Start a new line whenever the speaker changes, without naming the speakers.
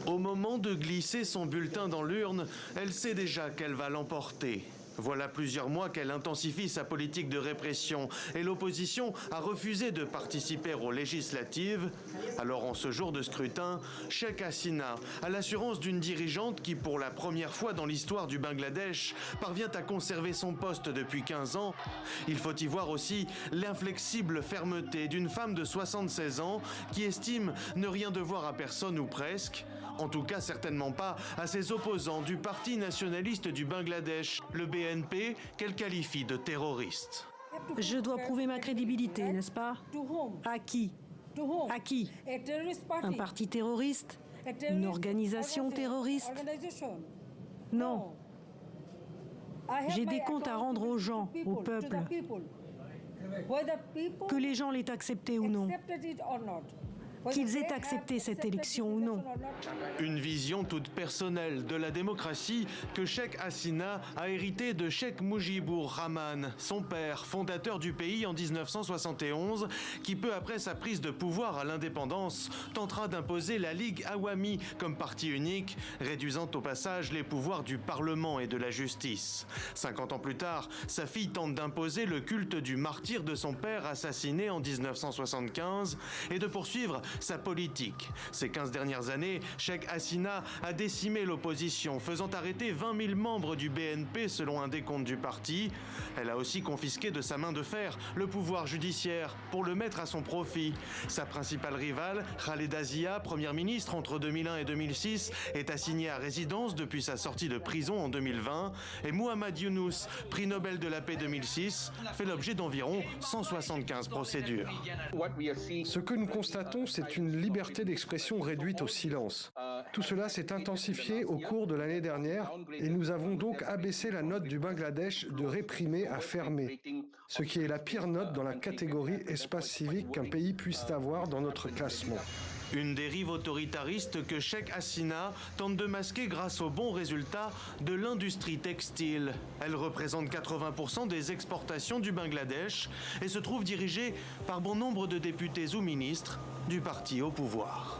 Au moment de glisser son bulletin dans l'urne, elle sait déjà qu'elle va l'emporter. Voilà plusieurs mois qu'elle intensifie sa politique de répression et l'opposition a refusé de participer aux législatives. Alors en ce jour de scrutin, Sheikh Hasina a l'assurance d'une dirigeante qui, pour la première fois dans l'histoire du Bangladesh, parvient à conserver son poste depuis 15 ans. Il faut y voir aussi l'inflexible fermeté d'une femme de 76 ans qui estime ne rien devoir à personne ou presque. En tout cas, certainement pas à ses opposants du Parti nationaliste du Bangladesh, le BNP, qu'elle qualifie de terroriste.
Je dois prouver ma crédibilité, n'est-ce pas? À qui? À qui? Un parti terroriste? Une organisation terroriste? Non. J'ai des comptes à rendre aux gens, au peuple. Que les gens l'aient accepté ou non. Qu'ils aient accepté cette élection ou non.
Une vision toute personnelle de la démocratie que Sheikh Hasina a hérité de Sheikh Mujibur Rahman, son père, fondateur du pays en 1971, qui peu après sa prise de pouvoir à l'indépendance tentera d'imposer la Ligue Awami comme parti unique, réduisant au passage les pouvoirs du Parlement et de la justice. 50 ans plus tard, sa fille tente d'imposer le culte du martyr de son père assassiné en 1975 et de poursuivre sa politique. Ces 15 dernières années, Sheikh Hasina a décimé l'opposition, faisant arrêter 20 000 membres du BNP selon un décompte du parti. Elle a aussi confisqué de sa main de fer le pouvoir judiciaire pour le mettre à son profit. Sa principale rivale, Khaleda Zia, première ministre entre 2001 et 2006, est assignée à résidence depuis sa sortie de prison en 2020 et Muhammad Yunus, prix Nobel de la paix 2006, fait l'objet d'environ 175 procédures.
Ce que nous constatons, c'est une liberté d'expression réduite au silence. Tout cela s'est intensifié au cours de l'année dernière et nous avons donc abaissé la note du Bangladesh de réprimé à fermé, ce qui est la pire note dans la catégorie espace civique qu'un pays puisse avoir dans notre classement.
Une dérive autoritariste que Sheikh Hasina tente de masquer grâce aux bons résultats de l'industrie textile. Elle représente 80% des exportations du Bangladesh et se trouve dirigée par bon nombre de députés ou ministres du parti au pouvoir.